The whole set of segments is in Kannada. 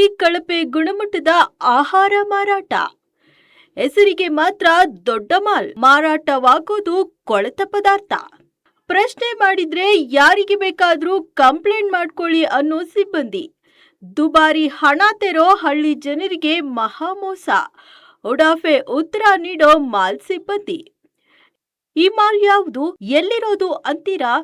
ಮಾಲ್ನಲ್ಲಿ ಕಳಪೆ ಗುಣಮಟ್ಟದ ಆಹಾರ ಮಾರಾಟ. ಹೆಸರಿಗೆ ಮಾತ್ರ ದೊಡ್ಡ ಮಾಲ್, ಮಾರಾಟವಾಗೋದು ಕೊಳೆತ ಪದಾರ್ಥ. ಪ್ರಶ್ನೆ ಮಾಡಿದ್ರೆ ಯಾರಿಗೆ ಬೇಕಾದ್ರೂ ಕಂಪ್ಲೇಂಟ್ ಮಾಡ್ಕೊಳ್ಳಿ ಅನ್ನೋ ಸಿಬ್ಬಂದಿ. ದುಬಾರಿ ಹಣ ತೆರೋ ಹಳ್ಳಿ ಜನರಿಗೆ ಮಹಾಮೋಸ. ಉಡಾಫೆ ಉತ್ತರ ನೀಡೋ ಮಾಲ್ ಸಿಬ್ಬಂದಿ. ಈ ಮಾಲ್ ಯಾವುದು, ಎಲ್ಲಿರೋದು ಅಂತೀರಾ?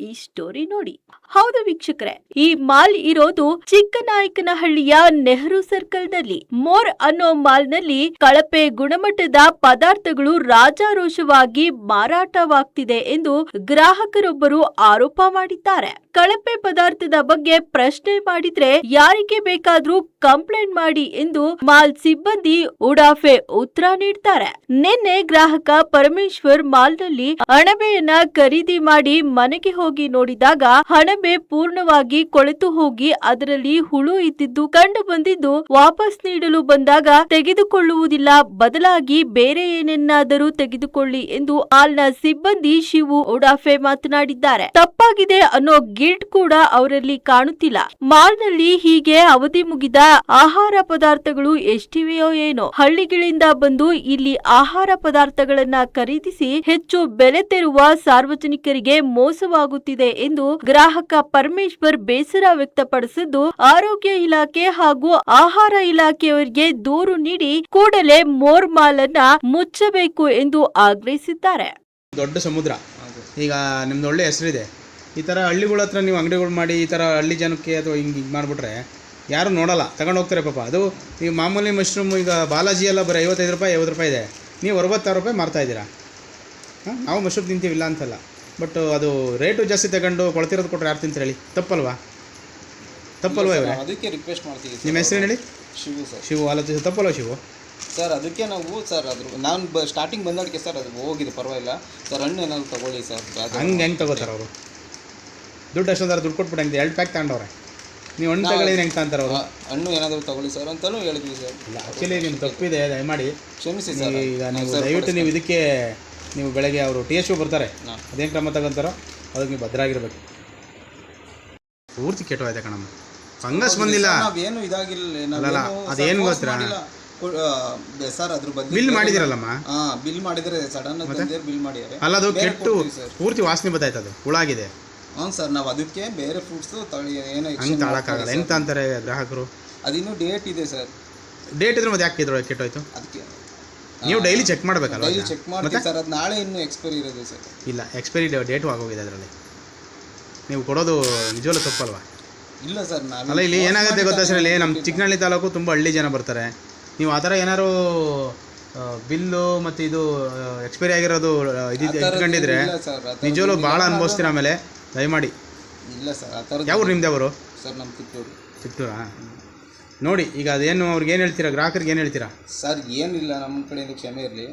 ಈ ಸ್ಟೋರಿ ನೋಡಿ. ಹೌದು ವೀಕ್ಷಕರೇ, ಈ ಮಾಲ್ ಇರೋದು ಚಿಕ್ಕನಾಯಕನಹಳ್ಳಿಯ ನೆಹರು ಸರ್ಕಲ್ ನಲ್ಲಿ. ಮೋರ್ ಅನ್ನೋ ಮಾಲ್ ನಲ್ಲಿ ಕಳಪೆ ಗುಣಮಟ್ಟದ ಪದಾರ್ಥಗಳು ರಾಜಾರೋಷವಾಗಿ ಮಾರಾಟವಾಗ್ತಿದೆ ಎಂದು ಗ್ರಾಹಕರೊಬ್ಬರು ಆರೋಪ ಮಾಡಿದ್ದಾರೆ. ಕಳಪೆ ಪದಾರ್ಥದ ಬಗ್ಗೆ ಪ್ರಶ್ನೆ ಮಾಡಿದ್ರೆ ಯಾರಿಗೆ ಬೇಕಾದ್ರೂ ಕಂಪ್ಲೇಂಟ್ ಮಾಡಿ ಎಂದು ಮಾಲ್ ಸಿಬ್ಬಂದಿ ಉಡಾಫೆ ಉತ್ತರ ನೀಡ್ತಾರೆ. ನಿನ್ನೆ ಗ್ರಾಹಕ ಪರಮೇಶ್ವರ್ ಮಾಲ್ ನಲ್ಲಿ ಅಣಬೆಯನ್ನ ಖರೀದಿ ಮಾಡಿ ಮನೆಗೆ ಹೋಗಿ ನೋಡಿದಾಗ ಅಣಬೆ ಪೂರ್ಣವಾಗಿ ಕೊಳೆತು ಹೋಗಿ ಅದರಲ್ಲಿ ಹುಳು ಇದ್ದಿದ್ದು ಕಂಡು ಬಂದಿದ್ದು, ವಾಪಸ್ ನೀಡಲು ಬಂದಾಗ ತೆಗೆದುಕೊಳ್ಳುವುದಿಲ್ಲ, ಬದಲಾಗಿ ಬೇರೆ ಏನನ್ನಾದರೂ ತೆಗೆದುಕೊಳ್ಳಿ ಎಂದು ಮಾಲ್ನ ಸಿಬ್ಬಂದಿ ಶಿವು ಉಡಾಫೆ ಮಾತನಾಡಿದ್ದಾರೆ. ತಪ್ಪಾಗಿದೆ ಅನ್ನೋ ಗಿಲ್ಟ್ ಕೂಡ ಅವರಲ್ಲಿ ಕಾಣುತ್ತಿಲ್ಲ. ಮಾಲ್ನಲ್ಲಿ ಹೀಗೆ ಅವಧಿ ಮುಗಿದ ಆಹಾರ ಪದಾರ್ಥಗಳು ಎಷ್ಟಿವೆಯೋ ಏನೋ. ಹಳ್ಳಿಗಳಿಂದ ಬಂದು ಇಲ್ಲಿ ಆಹಾರ ಪದಾರ್ಥಗಳನ್ನ ಖರೀದಿಸಿ ಹೆಚ್ಚು ಬೆಲೆ ತೆರುವ ಸಾರ್ವಜನಿಕರಿಗೆ ಮೋಸವಾಗುತ್ತಿದೆ ಎಂದು ಗ್ರಾಹಕ ಪರಮೇಶ್ವರ್ ಬೇಸರ ವ್ಯಕ್ತಪಡಿಸಿದ್ದು, ಆರೋಗ್ಯ ಇಲಾಖೆ ಹಾಗೂ ಆಹಾರ ಇಲಾಖೆಯವರಿಗೆ ದೂರು ನೀಡಿ ಕೂಡಲೇ ಮೋರ್ ಮಾಲ್ ಅನ್ನ ಮುಚ್ಚಬೇಕು ಎಂದು ಆಗ್ರಹಿಸಿದ್ದಾರೆ. ದೊಡ್ಡ ಸಮುದ್ರ, ಈಗ ನಿಮ್ದು ಒಳ್ಳೆ ಹೆಸರಿದೆ. ಈ ಥರ ಹಳ್ಳಿಗಳ ಹತ್ರ ನೀವು ಅಂಗಡಿಗಳು ಮಾಡಿ ಈ ಥರ ಹಳ್ಳಿ ಜನಕ್ಕೆ ಅಥವಾ ಹಿಂಗೆ ಮಾಡಿಬಿಟ್ರೆ ಯಾರು ನೋಡಲ್ಲ, ತಗೊಂಡು ಹೋಗ್ತಾರೆ ಪಾಪ. ಅದು ಈಗ ಮಾಮೂಲಿ ಮಶ್ರೂಮ್ ಈಗ ಬಾಲಾಜಿ ಎಲ್ಲ ಬರೀ 55 ರೂಪಾಯಿ 50 ರೂಪಾಯಿ ಇದೆ, ನೀವು 66 ರೂಪಾಯಿ ಮಾರ್ತಾಯಿದ್ದೀರಾ. ನಾವು ಮಶ್ರೂಮ್ ತಿಂತೀವಿಲ್ಲ ಅಂತಲ್ಲ, ಬಟ್ ಅದು ರೇಟು ಜಾಸ್ತಿ ತಗೊಂಡು ಕೊಳ್ತಿರೋದು ಕೊಟ್ಟರೆ ಯಾರು ತಿಂತಾರೆ ಹೇಳಿ? ತಪ್ಪಲ್ವಾ ಇವರೇ? ಅದಕ್ಕೆ ರಿಕ್ವೆಸ್ಟ್ ಮಾಡ್ತೀವಿ. ನಿಮ್ಮ ಹೆಸರು ಹೇಳಿ? ಶಿವು ಸರ್. ಶಿವು ಆಲೋಚಿಸಿ ತಪ್ಪಲ್ವ ಶಿವು ಸರ್? ಅದಕ್ಕೆ ನಾವು ಸರ್ ನಾನು ಸ್ಟಾರ್ಟಿಂಗ್ ಬಂದೋದಕ್ಕೆ ಸರ್ ಅದು ಹೋಗಿದೆ, ಪರವಾಗಿಲ್ಲ ಸರ್. ಹಣ್ಣು ಏನಾದ್ರು ತಗೊಳ್ಳಿ ಸರ್. ಹೆಂಗೆ ತಗೋತಾರೆ ಅವರು? ದುಡ್ಡು ಅಷ್ಟೊಂದಾರು ದುಡ್ಡು ಕೊಟ್ಬಿಟ್ಟು ಹೆಂಗೆ 2 ಪ್ಯಾಕ್ ತಗೊಂಡವ್ರೆ, ನೀವು ಹಣ್ಣು ತಗೊಳ್ಳಿದ್ರೆ ಹೆಂಗೆ ತಗೊಂತಾರೆ ಅವರು? ಹಣ್ಣು ಏನಾದರೂ ತಗೊಳ್ಳಿ ಸರ್ ಅಂತಲೂ ಹೇಳಿದ್ವಿ ಸರ್. ಇಲ್ಲ, ಆ್ಯಕ್ಚುಲಿ ನಿಮ್ಮ ತಪ್ಪಿದೆ, ದಯಮಾಡಿ ಕ್ಷಮಿಸಿ ಸರ್. ಈಗ ನೀವು ದಯವಿಟ್ಟು ನೀವು ಇದಕ್ಕೆ ನೀವು ಬೆಳಗ್ಗೆ ಅವರು TSU ಬರ್ತಾರೆ, ಅದೇನು ಕ್ರಮ ತಗೊಂತಾರೋ ಅದಕ್ಕೆ ನೀವು ಭದ್ರಾಗಿರ್ಬೇಕು. ಪೂರ್ತಿ ಕೆಟ್ಟೋಯ್ತೆ ಕಣಮ್ಮ, ಫಂಗಸ್ ಬಂದಿಲ್ಲ, ನಾವೇನು ಇದಾಗಿಲ್ಲ. ಅಲ್ಲ ಅದೇನು ಗೊತ್ತಾ ಸರ್, ಅದ್ರ ಬಗ್ಗೆ ಬಿಲ್ ಮಾಡಿದಿರಲ್ಲಮ್ಮ? ಬಿಲ್ ಮಾಡಿದ್ರೆ ಸಡನ್ ಬಿಲ್ ಮಾಡಿದ್ದಾರೆ. ಅಲ್ಲ ಅದು ಕೆಟ್ಟು ಪೂರ್ತಿ ವಾಸನೆ ಬತ್ತಾಯ್ತು, ಅದು ಹುಳಾಗಿದೆ. ಹ್ಞೂ ಸರ್, ನಾವು ಅದಕ್ಕೆ ಬೇರೆ ಫ್ರೂಟ್ಸ್ ಏನೋ ಹಂಗೆ ತಾಳಕ್ಕಾಗಲ್ಲ. ಹೆಂಗೆ ಅಂತಾರೆ ಗ್ರಾಹಕರು? ಅದಿನ್ನೂ ಡೇಟ್ ಇದೆ ಸರ್. ಡೇಟ್ ಇದ್ರೆ ಮತ್ತೆ ಯಾಕೆ ಇದ್ರೊಳಗೆ ಕೆಟ್ಟೋಯ್ತು? ಅದಕ್ಕೆ ನೀವು ಡೈಲಿ ಚೆಕ್ ಮಾಡಬೇಕಲ್ಲ? ಡೈಲಿ ಚೆಕ್ ಮಾಡ್ತೀವಿ ಸರ್. ಅದು ನಾಳೆ ಇನ್ನೂ ಎಕ್ಸ್ಪೈರಿ ಇರೋದು ಸರ್. ಇಲ್ಲ, ಎಕ್ಸ್ಪೈರಿ ಡೇಟು ಆಗೋಗಿದೆ ಅದರಲ್ಲಿ. ನೀವು ಕೊಡೋದು ನಿಜವಲ್ಲ ತಪ್ಪಲ್ವಾ? ಇಲ್ಲ ಸರ್, ಅಲ್ಲ ಇಲ್ಲಿ ಏನಾಗುತ್ತೆ ಗೊತ್ತಾ ಸರ್, ಇಲ್ಲಿ ನಮ್ಮ ಚಿಕ್ಕನಹಳ್ಳಿ ತಾಲೂಕು ತುಂಬ ಹಳ್ಳಿ ಜನ ಬರ್ತಾರೆ. ನೀವು ಆ ಥರ ಏನಾದ್ರು ಬಿಲ್ಲು ಮತ್ತು ಇದು ಎಕ್ಸ್ಪೈರಿ ಆಗಿರೋದು ಇಟ್ಕೊಂಡಿದ್ರೆ ನಿಜವಲ್ಲೂ ಭಾಳ ಅನುಭವಿಸ್ತೀರ ಆಮೇಲೆ. ದಯಮಾಡಿ. ಇಲ್ಲ ಸರ್, ಆ ಥರ. ಯಾವ ನಿಮ್ದು ಅವರು? ಸರ್ ನಮ್ಮ ಚಿತ್ತೂರಾ? ನೋಡಿ, ಈಗ ಅದೇನು ಅವ್ರಿಗೆ ಏನು ಹೇಳ್ತೀರಾ, ಗ್ರಾಹಕರಿಗೆ ಏನು ಹೇಳ್ತೀರಾ? ಸರ್ ಏನಿಲ್ಲ, ನಮ್ಮ ಕಡೆಯಿಂದ ಕ್ಷಮೆ ಇರಲಿ.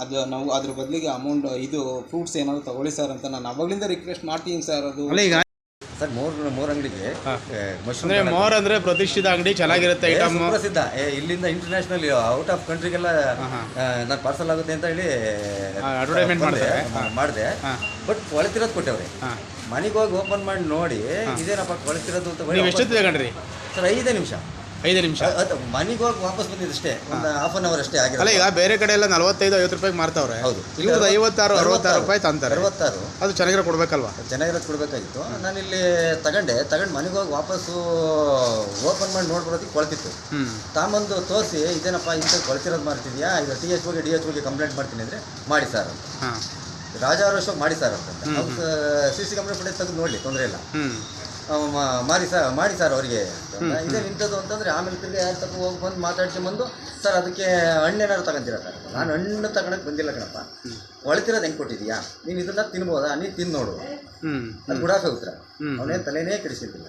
ಅದು ನಾವು ಅದ್ರ ಬದಲಿಗೆ ಅಮೌಂಟ್ ಇದು ಫ್ರೂಟ್ಸ್ ಏನಾದ್ರು ತಗೊಳ್ಳಿ ಸರ್ ಅಂತ ನಾನು ಅವಾಗಲಿಂದ ರಿಕ್ವೆಸ್ಟ್ ಮಾಡ್ತೀನಿ ಸರ್. ಅದು ಅಲ್ಲ ಈಗ ಸರ್ ಮೋರ್ ಅಂಗಡಿಗೆ ಮೋರ್ ಅಂದರೆ ಪ್ರತಿಷ್ಠಿತ ಅಂಗಡಿ, ಚೆನ್ನಾಗಿರುತ್ತೆ ಐಟಮ್, ಪ್ರಸಿದ್ಧ. ಇಲ್ಲಿಂದ ಇಂಟರ್ನ್ಯಾಷನಲ್ ಔಟ್ ಆಫ್ ಕಂಟ್ರಿಗೆಲ್ಲ ನಾನು ಪಾರ್ಸಲ್ ಆಗುತ್ತೆ ಅಂತ ಹೇಳಿ ಅಡ್ವರ್ಟೈಸ್ಮೆಂಟ್ ಮಾಡಿದೆ. ಬಟ್ ಕೊಳೆತಿರೋದು ಕೊಟ್ಟವ್ರೆ. ಮನೆಗೆ ಹೋಗಿ ಓಪನ್ ಮಾಡಿ ನೋಡಿ, ಇದೇನಪ್ಪ ಕೊಳೆತಿರೋದು ಅಂತ. ನೀವು ಎಷ್ಟೊತ್ತಿಗೆ ತಗೊಂಡ್ರಿ ಸರ್? 5 ನಿಮಿಷ. ಮನೆಗೆ ಹೋಗಿ ವಾಪಸ್ ಬಂದಿದ್ದಷ್ಟೇ, ಒಂದು ಹಾಫ್ ಅನ್ ಅವರ್ ಅಷ್ಟೇ ಆಗಿಲ್ಲ. ಅಲ್ಲ ಈಗ ಬೇರೆ ಕಡೆ ಎಲ್ಲ 45-50 ರೂಪಾಯಿಗೆ ಮಾರ್ತಾವ್ರೆ. ಹೌದು, ಇಲ್ಲಿ 56-66 ರೂಪಾಯಿ ತಂತಾರೆ. 66. ಅದು ಚೆನ್ನಾಗಿರೋ ಕೊಡ್ಬೇಕಲ್ವಾ? ಚೆನ್ನಾಗಿರೋದು ಕೊಡಬೇಕಾಗಿತ್ತು. ನಾನಿಲ್ಲಿ ತಗೊಂಡು ಮನೆಗೆ ಹೋಗಿ ವಾಪಸ್ಸು ಓಪನ್ ಮಾಡಿ ನೋಡ್ಬಿಡೋದಕ್ಕೆ ಕೊಳ್ತಿತ್ತು. ತಾಂಬಂದು ತೋರಿಸಿ, ಇದೇನಪ್ಪ ಇಂಥ ಕೊಳ್ತಿರೋದು ಮಾಡ್ತಿದ್ಯಾ, ಈಗ DHOಗೆ ಕಂಪ್ಲೇಂಟ್ ಮಾಡ್ತೀನಿ ಅಂದರೆ ಮಾಡಿ ಸರ್ ಅಂತ. ರಾಜಾರೋಷ ಮಾಡಿ ಸರ್ ಅಂತ. ನಾವು CC ಕ್ಯಾಮ್ರಾ ಫುಟೇಜ್ ತೆಗೆದು ನೋಡಲಿ, ತೊಂದರೆ ಇಲ್ಲ, ಮಾಡಿ ಸರ್ ಅವರಿಗೆ ಇದೇ ನಿಂತದ್ದು ಅಂತಂದರೆ. ಆಮೇಲೆ ತಿರ್ಗಿ ಯಾರು ತಗೊಂಡು ಹೋಗಿ ಬಂದು ಮಾತಾಡ್ಕೊಂಬಂದು, ಸರ್ ಅದಕ್ಕೆ ಹಣ್ಣೇನಾದ್ರು ತಗೊಂತೀರ ಸರ್? ನಾನು ಹಣ್ಣು ತಗೊಳಕ್ಕೆ ಬಂದಿಲ್ಲ ಕಣಪ್ಪ, ಒಳತಿರೋದು ಹೆಂಗೆ ಕೊಟ್ಟಿದ್ಯಾ, ನೀನು ಇದನ್ನ ತಿನ್ಬೋದಾ, ನೀನು ತಿಂದು ನೋಡು. ಅದು ಗುಡಾಫೆ ಉತ್ತರ. ಅವನೇನು ತಲೆನೇ ಕೆಡಿಸಿದ್ದಿಲ್ಲ.